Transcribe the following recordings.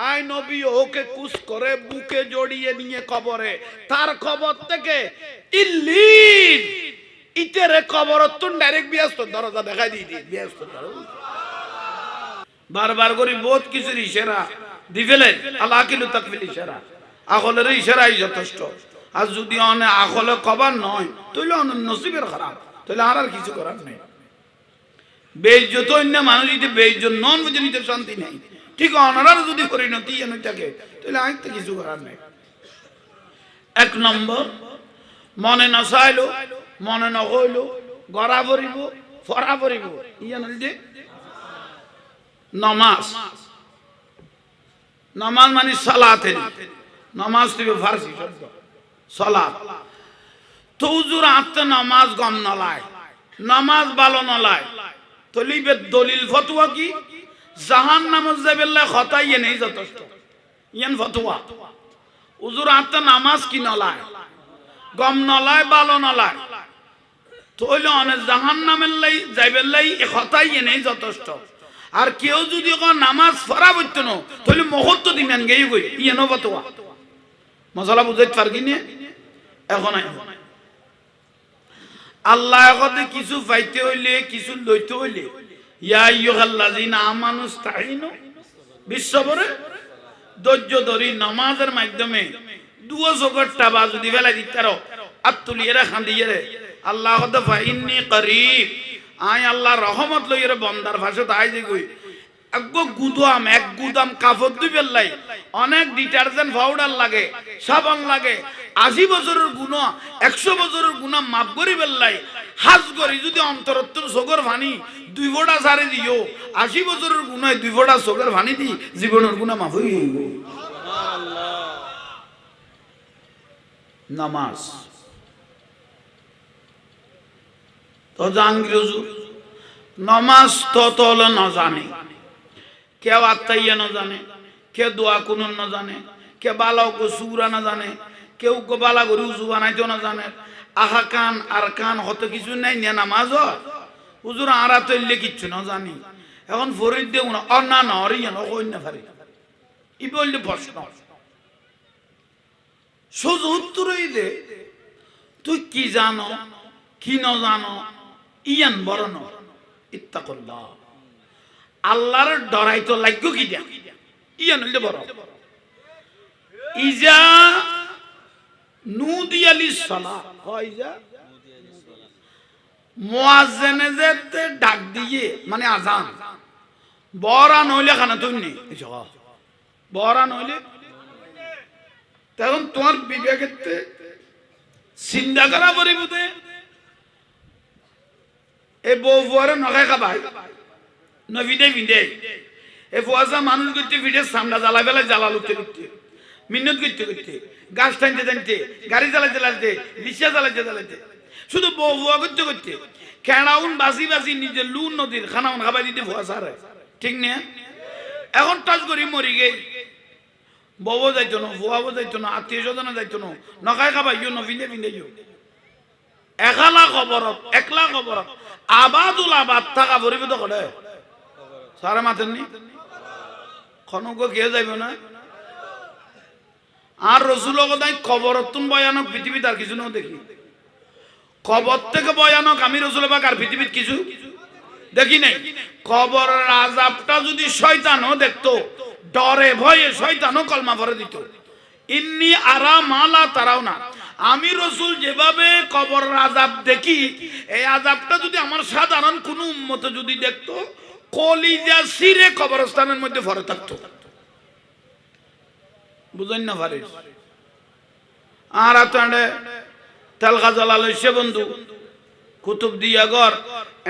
I নবী ওকে কুস করে বুকে জড়িয়ে নিয়ে কবরে, তার কবর থেকে ইল্লিন ইতেরে কবর তুন ডাইরেক্ট বিয়াস্ত দরজা দেখাই দিই বিয়াস্ত বারবার করি বহুত কিছুর ইশারা দিবেলেন আল্লাহ কিলু তাকফিল ইশারা আকলের ইশারাই যথেষ্ট। আর যদি অনে আকলে কবার নয় তাহলে অন নসিবের খারাপ, তাহলে আর কিছু করার নেই। বেইজ্জত অন্য মানুষ যদি বেইজ্জত নন বুঝে নিতে শান্তি নেই, ঠিক অনারার যদি পরিণতি এনে থাকে তাহলে আজ তো কিছু করার নেই। এক নম্বর মনে না চাইলো, মনে না হইলো, গড়া ভরিব ফরা ভরিব ইয়ে যে নামাজ। নামাজ মানে সালাতে, নামাজ থেকে ফার্সি শব্দ সালাত। তো হুজুর আত্মা নামাজ গম নলায়, নামাজ ভালো নলায়, তলিবে দলিল ফতোয়া কি জাহান নামাজ যাবেল্লা খতা ইয়ে নেই যথেষ্ট ইয়েন ফতোয়া। হুজুর আত্মা নামাজ কি নলায়, গম নলায়, ভালো নলায়, তাহলে অনেক জাহান নামের লাই যাইবেল্লাই এ খতা ইয়ে নেই যথেষ্ট। আর কেউ যদি নামাজ ফরা বইতো না তাহলে মহত্ব দিবেন গেই গই ইয়েন ফতোয়া। মশলা বুঝাইতে পারকি না এখন আল্লাহ কথা কিছু পাইতে হইলে কিছু লইতে হইলে ইয়া আইয়ুহাল্লাযিনা আমানুস্তাঈনু বিসসবরে, ধৈর্য ধরি নামাজের মাধ্যমে দুয়া জগৎটা বা যদি ফেলাই দিতারো আত্তুলিয়ে রাখান দিয়ে রে আল্লাহ কথা ফাইন্নী করিব, আই আল্লাহ রহমত লইয়ে বন্দার ভাষাতে আই যে কই এক গুদাম কাপড় দিবেন লাই অনেক ডিটারজেন্ট পাউডার লাগে, সাবান লাগে, 80 বছরের গুণা 100 বছরের গুণা মাফ করি বেল্লাই হাজ করি যদি অন্তরত্তর চোখের ভানি 2 ফোঁটা সারে দিও 80 বছরের গুণায় 2 ফোঁটা চোখের ভানি দি জীবনের গুণা মাফ হয়ে গেল। নামাজ তো জাহাঙ্গীর হুজুর নামাজ তো হলো না জানে, কেউ আত্মাইয়া না জানে, কেউ দোয়া কুনুন না জানে, কে বালাও কো সুরা না জানে, কেউ কো বালা করে উজু বানাইতে না জানে, আহা কান আর কান হত কিছু নাই নিয়ে নামাজ হুজুর আরা তৈলে কিচ্ছু না জানি। এখন ফরিদ দেও না অর না অর ইয়ে না কই না পারি ই বললে প্রশ্ন সোজা উত্তর দে তুই কি জানো কি না জানো ইয়ান বড় ন ইত্তাকুল্লাহ, আল্লাহর ডরাই তো লাগো কি দিয়া ইয়ান হইলে বড়। ইজা নুদিয়া লিসসালাহ ইজা মুয়াজ্জিনে যেতে ডাক দিয়ে মানে আজান বরান হইলে খানা তুই নি বরান হইলে তখন তোমার বিবেকেতে চিন্তা করা পরিবতে এ বউ ফুয়ারে নখাই খাবাই নভিদে ভিদে এ ফুয়াশা মানুষ করতে ভিড়ে সামনা জ্বালা বেলা জ্বালা লুটতে লুটতে মিন্নত করতে করতে গাছ টানতে টানতে গাড়ি চালাতে চালাতে রিক্সা চালাতে চালাতে শুধু বউ ফুয়া করতে করতে খেড়াউন বাসি বাসি নিজে লুন নদীর খানাউন খাবাই দিতে ফুয়া সারে ঠিক না। এখন টাচ করি মরি গে বউ যাইতো না ফুয়াবো যাইতো না আত্মীয় স্বজন যাইতো না নখাই খাবাইও নভিদে ভিদে একলা খবরত একলা খবরত আবাদুল আবাদ থাকা পরিবেদ করে সারা মাথেন নি খনক কে যাইব না। আর রসুল কথাই কবরতুন ভয়ানক পৃথিবীতে আর কিছু না দেখি, কবর থেকে ভয়ানক আমি রসুল পাক আর পৃথিবীতে কিছু দেখি নাই। কবরের আযাবটা যদি শয়তানও দেখতো ডরে ভয়ে শয়তানও কলমা পড়ে দিত ইন্নী আরা মালা তারাও না। আমি রসুল যেভাবে কবরের আযাব দেখি এই আযাবটা যদি আমার সাধারণ কোন উম্মত যদি দেখতো কলিজা সিরে কবরস্থানের মধ্যে ভরে থাকতো, বুঝেন না পারিস। আর আতান্ডে তেলখা জ্বালা লইছে বন্ধু কুতুব দিয়া ঘর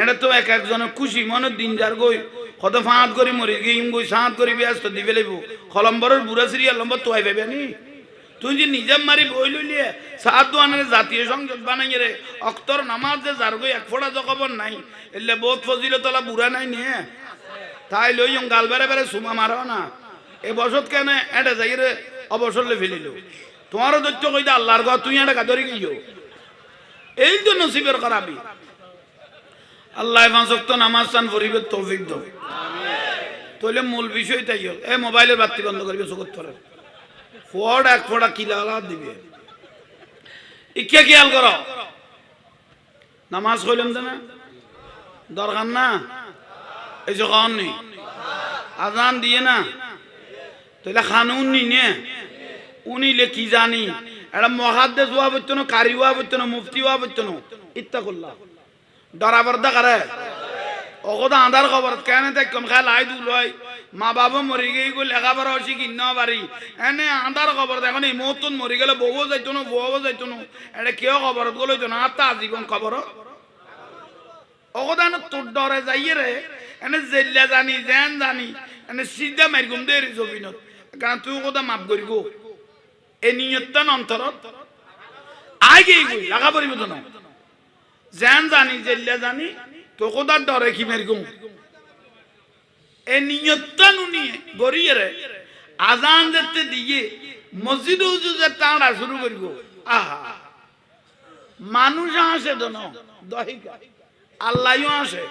এটা তো এক একজনের খুশি মনে দিন যার গই কত ফাঁত করি মরি গিয়ে গই সাঁত করি ব্যস্ত দিবে লাগব কলম্বরের বুড়া সিরিয়াল নম্বর তো আইবে নি তুই যে নিজে মারি বই লইলিয়ে সাত দোয়ানের জাতীয় সংসদ বানাই রে অক্তর নামাজ যে যার গই এক ফোড়া খবর নাই এলে বহুত ফজিলে তোলা বুড়া নাই নিয়ে তাই লই গাল বেড়ে বেড়ে সুমা মারো না এ বসত কেন এটা যাই রে অবসরলে ফেলিল তোমারও দৈত্য কইদা আল্লাহর ঘর তুই এটা গাদরি গিয়েও এই তো নসিবের খারাপি। আল্লাহ পাঁচ ওয়াক্ত নামাজ চান ফরিবের তৌফিক দাও। তাহলে মূল বিষয় তাই হোক এ মোবাইলের বাতি বন্ধ করবে চোখের ধরে ফোড় এক ফোড়া কিলা দিবে ইচ্ছা খেয়াল করো নামাজ কইলাম না দরকার না এই যে কারণ নেই আজান দিয়ে না তাহলে খানুন নি নে উনিলে কি জানি এটা মহাদ্দেশ হওয়া বলতো না কারি হওয়া বলতো না মুফতি হওয়া বলতো না ইত্তা করলা ডরাবর্দা করে ওকদা আধার খবর কেন দেখম খেয়াল আই দুল হয় মা বাবা মরি গিয়ে গো লেখাপড়া হচ্ছে কিন্ন পারি এনে আধার খবর দেখো এই মতন মরি গেলে বউ যাইতো না বউ যাইতো না এটা কেউ খবর গলো না তা জীবন খবর ওকদা না তোর ডরে যাইয়ে রে এনে জেল্লা জানি জেন জানি এনে সিধা মারিগুম দে জমিনত কারণ তুই ওকদা মাপ করি গো এ নিয়তন অন্তরত আগে গই লাগা পড়িব তো না জেন জানি জেল্লা জানি তো কোদার ডরে কি মারিগুম এ নিয়তন উনি গরিয়ে রে আজান যেতে দিয়ে মসজিদ উজুজের টানা শুরু করিব আহা মানুষ আসে তো না দহিকা আল্লাহও আসে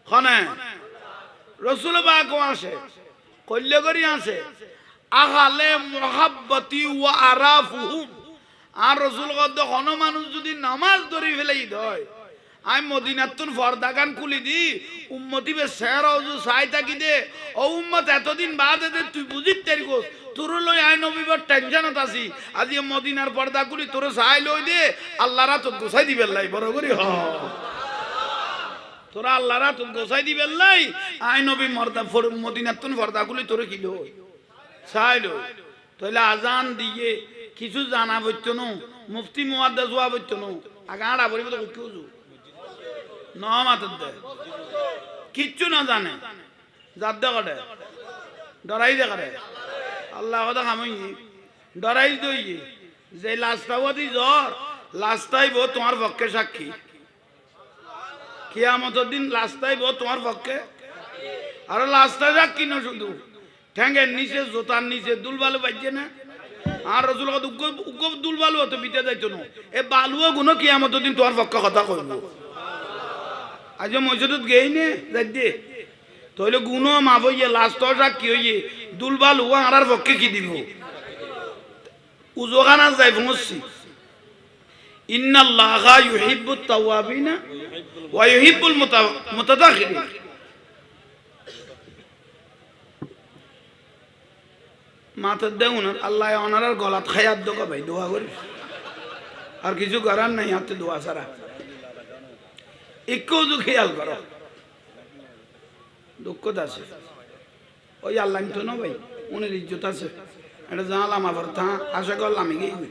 খনে রসুল বাকও আসে কল্য করি আসে আহালে মুহাব্বতি ওয়া আরাফুহুম আর রসুল কদ্দ কোন মানুষ যদি নামাজ ধরে ফেলেই দয় আমি মদিনাতুন ফরদাগান খুলি দি উম্মতি বে শের ওযু সাই থাকি দে ও উম্মত এতদিন বাদে দে তুই বুঝিত তেরি গো তোর লই আই নবীর টেনশনত আছি আজি মদিনার পর্দা খুলি তোর সাই লই দে আল্লাহরা তো গোসাই দিবেন লাই বড় করি হ তোরা আল্লাহরা তো গোসাই দিবেন লাই আই নবী মর্দা মদিনাতুন পর্দা খুলি তোর কি লই সাই লই তাহলে আজান দিয়ে কিছু জানা বইতো না মুফতি মুয়াদ্দাস হওয়া বইতো না আগাড়া বলিব তো কিউজু না মাতদ দে কিচ্ছু না জানে জাদ করে ডরাই দে করে আল্লাহ কথা কামাই ডরাই দই যে লাস্টাওয়াদি জ্বর লাস্টাইব তোমার পক্ষে সাক্ষী কিয়ামতের দিন লাস্টাইব তোমার পক্ষে আর লাস্টাই সাক্ষী না শুধু ঠ্যাঙ্গের নিচে জোতার নিচে দুলবালু বাজছে না আর রসুল উগ্র দুলবালু হতো বিতে যাইতো না এ বালুও গুণ কিয়ামতের দিন তোমার পক্ষে কথা কইব আজ মসজিদত গেই নে যাই দে তাহলে গুনো মাপ হইয়ে লাস্ট কি হইয়ে দুলবাল হুয়া আর পক্ষে কি দিব উজোগানা যাই ভঙসি ইন্নাল্লাহা ইউহিব্বুত তাওয়াবিনা ওয়া ইউহিব্বুল মুতাতাখিরিন মাথা দেউন আল্লাহ ওনার গলাত খায়াত দোকা ভাই দোয়া করি আর কিছু করার নাই হাতে দোয়া ছাড়া একটু খেয়াল করো দুঃখত আছে ওই আল্লাহ তো না ভাই উনি ইজ্জত আছে এটা জানালাম আবার তা আশা করলাম আমি গিয়ে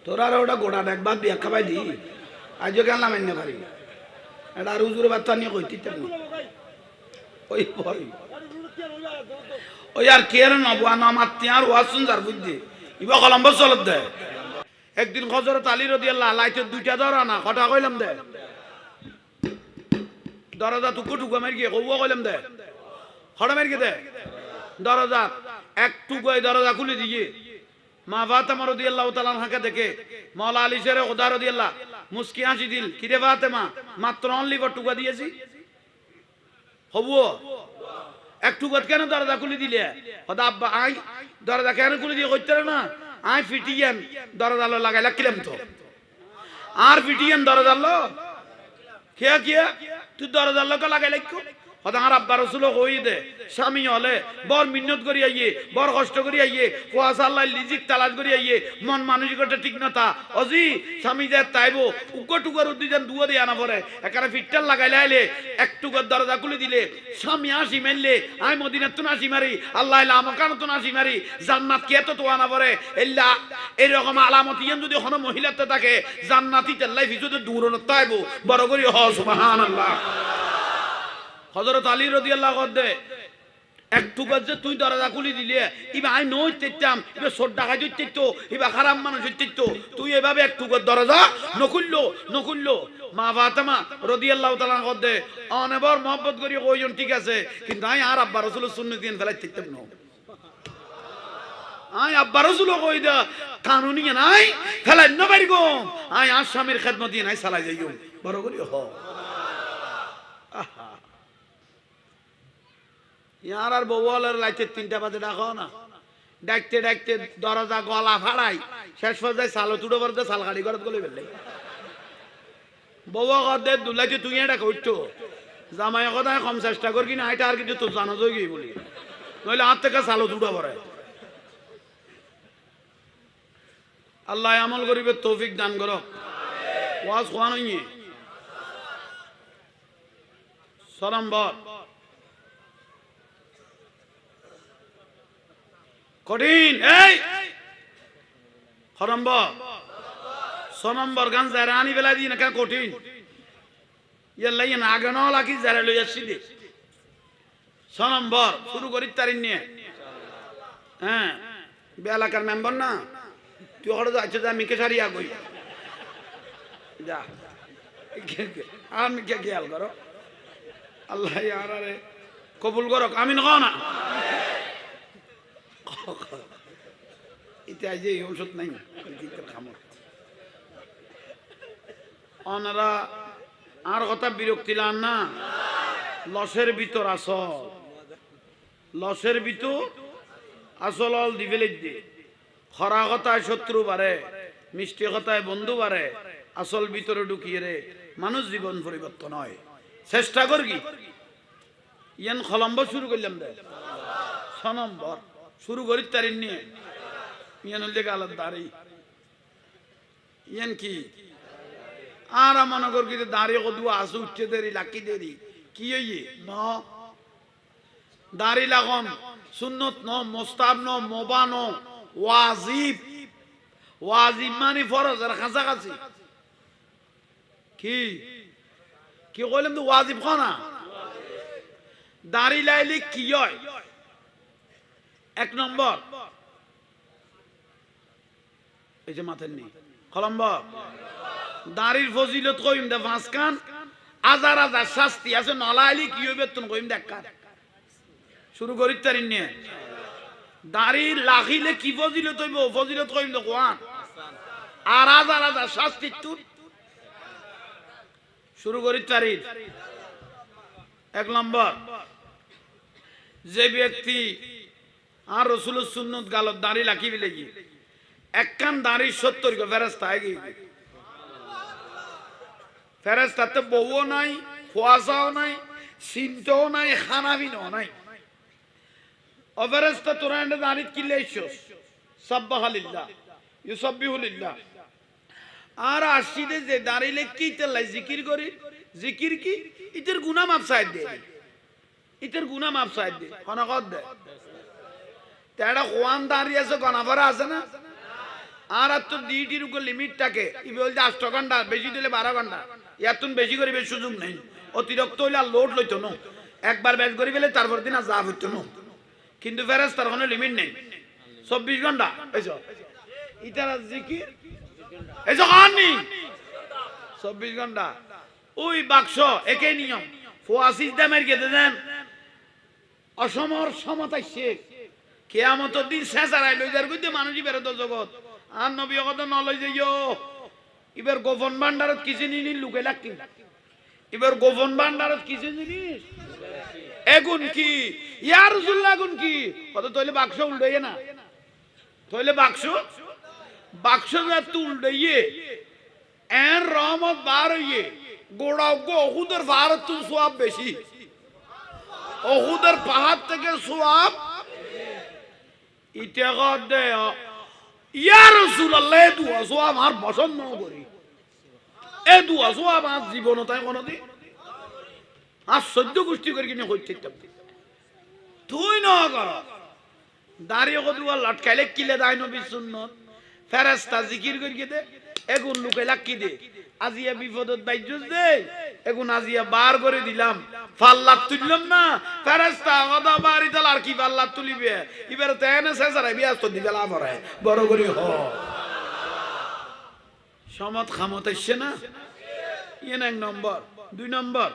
তোরা আর ওটা গোড়াটা একবার দিয়ে খাবাই দি আজও কেন মান্য পারি এটা আর উজুর বার্তা নিয়ে কইতে ওই ভয় ওই আর কে নবা নামাতে আর ওয়াসুন যার বুঝছি ইবা কলম্ব চলত দে একদিন হযরত আলী রাদিয়াল্লাহু লাইতে দুইটা ধরা না কথা কইলাম দে দরজা টুকু টুকু মারি গিয়ে কইব কইলাম দে হড়া মারি দে দরজা এক টুকু দরজা খুলে দিয়ে মা ফাতেমা রাদিয়াল্লাহু তাআলা আনহাকে দেখে মাওলা আলী শেরে খোদা রাদিয়াল্লাহু মুস্কি হাসি দিল কিরে ফাতেমা মাত্র অনলি টুকু দিয়েছি হবো এক টুকু কেন দরজা খুলে দিলে খোদা আব্বা আই দরজা কেন খুলে দিয়ে কইতে না আই ফিটিয়েন দরজা লাগাই রাখলাম তো আর ফিটিয়েন দরজা কে কে তুই দরজা লাগাই রাখো হদা আর আব্বা রাসূল কই দে স্বামী হলে বড় মিন্নত করি আইয়ে বড় কষ্ট করি আইয়ে কোয়াস আল্লাহ লিজিক তালাশ করি আইয়ে মন মানসিকতা ঠিক না তা অজি স্বামী যে তাইবো উকটুকর উদ্দিজন দুয়া দিয়ে আনা পরে একারে ফিটটাল লাগাইলে আইলে একটুকর দরজা খুলে দিলে স্বামী আসি মারলে আই মদিনাত তো আসি মারি আল্লাহ ইলা আমাকান তো আসি মারি জান্নাত কে তো আনা পরে ইল্লা এরকম আলামত ইয়ান যদি কোন মহিলাতে থাকে জান্নাতি তেল্লাই ভিজুতে দূরন তাইবো বড় করি হ সুবহানাল্লাহ হযরত আলী রাদিয়াল্লাহু আনহু একটু বাজে তুই দরজা খুলে দিলে ইবা আই নই তেতাম ইবা সড্ডা খাই দিত ইবা খারাপ মানুষ দিত তুই এভাবে একটু দরজা নকুল্লো মা ফাতেমা রাদিয়াল্লাহু তাআলা আনহা অনেবর mohabbat করি কইজন ঠিক আছে কিন্তু আই আর আব্বা রাসূলের সুন্নাত দিন ফেলাই দিতাম না আই আব্বা রাসূল কই দা কানুনি নাই ফেলাই ন বাইর গো আই আর স্বামীর খেদমত দিয়ে নাই চালাই যাইও বড় করি হ ইয়ার আর বউয়ালের লাইতে 3টা বাজে ডাকো না ডাকতে ডাকতে দরজা গলা ফাড়াই শেষ পর্যায়ে সালো তুড়ো পর্যন্ত সাল গাড়ি ঘরত গলে ফেললে বউয়া কদে দুলাইতে তুই এটা কইতো জামাই কথা কম চেষ্টা কর কিনা এটা আর কিছু তো জানো যাই গই বলি নইলে হাত থেকে সালো তুড়ো পড়ে আল্লাহ আমল করিবে তৌফিক দান করো ওয়াজ কোয়া নই নম্বর কঠিন এই নম্বর গান যারা আনি বেলা দিই না কেন কঠিন ইয়াল্লাই না আগে ন লাকি যারা লই আসছি দে নম্বর শুরু করি তারিন নিয়ে হ্যাঁ বেলাকার মেম্বার না তুই ওখানে যাচ্ছে যা মিকে সারিয়া কই যা আমি কে খেয়াল করো আল্লাহ আরে কবুল করো আমি ন না এটা যে ঔষধ নাই ওনারা আর কথা বিরক্তি লান না লসের ভিতর আসল লসের ভিতর আসল অল দিবেলে দে খরা কথায় শত্রু বাড়ে মিষ্টি কথায় বন্ধু বাড়ে আসল ভিতরে ঢুকিয়ে রে মানুষ জীবন পরিবর্তন হয় চেষ্টা কর কি ইয়ান খলম্ব শুরু করলাম দে 6 নম্বর শুরু করি তারিন নিয়ে ইয়ান হল দেখে আলাদা দাঁড়ি ইয়ান কি আর মনে কর কি দাঁড়িয়ে কদু আসু উঠছে দেরি লাকি দেরি কি হইয়ে ন দাঁড়ি লাগন সুন্নত ন মোস্তাব ন মোবা ন ওয়াজিব ওয়াজিব মানে ফরজ আর কাছাকাছি কি কি কইলাম তো ওয়াজিব খানা দাঁড়ি লাইলে কি হয় 1 নম্বর এই যে মাথার নেই কলম্বর দাঁড়ির ফজিলত কইম দে 5 কান হাজার হাজার শাস্তি আছে নলাইলি কি হইবে তুমি কইম দেখ শুরু করি তারিন নিয়ে দাঁড়ি লাখিলে কি ফজিলত হইব ফজিলত কইম দে কোয়ান আর হাজার হাজার শাস্তি তুই শুরু করি তারিন 1 নম্বর যে ব্যক্তি আর রাসূলের সুন্নত গালত দাঁড়ি লাখি বিলে গিয়ে এক কান দাঁড়ি 70 গো ফেরেশতা আগে ফেরেশতাতে বউও নাই ফুয়াসাও নাই সিনটাও নাই খানাবিনও নাই ও ফেরেশতা তোরা এন্ড দাঁড়ি কিলে এসছস সাবহানাল্লাহ ইউসাব্বিহুলিল্লাহ আর আসিদে যে দাঁড়িলে কি তেলাই জিকির করি জিকির কি ইতের গুনাহ মাফ সাইদ দে ইতের গুনাহ মাফ সাইদ দে কোন দে তেড়া কোয়ান দাঁড়িয়ে আছে গনাভরা আছে না আর তো ডিউটির উপর লিমিট থাকে ই বলতে 8 ঘন্টা বেশি দিলে 12 ঘন্টা এতন বেশি করিবে সুযোগ নাই অতিরিক্ত হইলে লোড লইতো না একবার ব্যাচ করি ফেলে তারপর দিন আর যা হইতো না কিন্তু ফেরেশতার কোনো লিমিট নেই 24 ঘন্টা এইসো ইতারা জিকির এইসো কানি 24 ঘন্টা ওই বাক্স একই নিয়ম ফুয়াসিস দামের গেতে দেন অসমর সমতাই শেখ কিয়ামতের দিন শেষারাই লই যার কইতে মানুষই বেরোত জগৎ আর নবী কথা ন লই যাইও এবার গোপন ভান্ডারত কিছু জিনিস লুকে লাগতি এবার গোপন ভান্ডারত কিছু জিনিস এগুন কি ইয়া রাসূলুল্লাহ গুন কি কত তইলে বাক্স উল্টাইয়ে না তইলে বাক্স না তুল দইয়ে এর রহমত বার হইয়ে গোড়াও গো ওহুদের ভারত তো সওয়াব বেশি ওহুদের পাহাড় থেকে সওয়াব ইতে গদে ইয়া রাসূলুল্লাহ দুয়া সওয়াব আর পছন্দ ন করি এ দুয়া সওয়াব আর জীবন তাই কোনদিন আর সহ্য গোষ্ঠী করে কিনে হইতে তুই না কর দাঁড়িয়ে কদুয়া লটকাইলে কিলে দাই নবী সুন্নত ফেরেশতা জিকির করি দে এগুন লুকে লাকি দে আজিয়া বিপদত বাইজুস দে এগুন আজিয়া বার করে দিলাম ফাল্লাত তুললাম না ফেরেশতা ওদা বাড়ি দল আর কি ফাল্লাত তুলিবে এবারে তেনে শেষারে বিয়াস তো দিবেলা পড়ে বড় করি হ সমত খামত আসছে না ইয়েন 1 নম্বর 2 নম্বর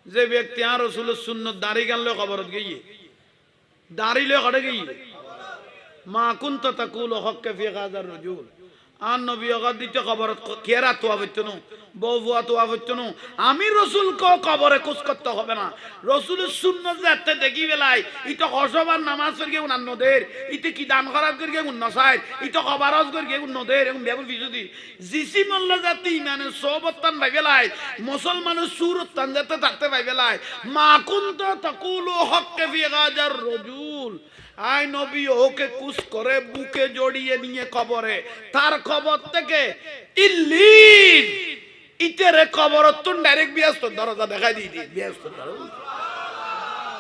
যে ব্যক্তি আর রাসূলের সুন্নত দাড়ি গানলে খবরত গিয়ে দাড়িলে কড়ে গিয়ে মা কুনতা তাকুলু হক্কা ফি গাদার রাজুল আর নবী দিতে কবর কেরা তো আবতনু বউয়া তো আবতনু আমি রাসূল কো কবরে কুছ করতে হবে না রাসূলের সুন্নাত যাতে দেখি বেলাই ইতো হসবার নামাজ পড়ে উনান নদের ইতে কি দান খরাত করে উন নসাই ইতো কবরজ করে উন নদের এবং বেবুল বিশুদি জিসি মোল্লা জাতি ইমানে সোবতান ভাই বেলাই মুসলমানের সুরত তান যাতে থাকতে ভাই বেলাই মা কুনতা তাকুলু হক্কা ফি গাদার রাজুল আই নবী ওকে কুস করে বুকে জড়িয়ে নিয়ে কবরে তার কবর থেকে ইল্লিন ইতেরে কবরত ডাইরেক্ট বিয়াস্ত দরজা দেখাই দিই বিয়াস্ত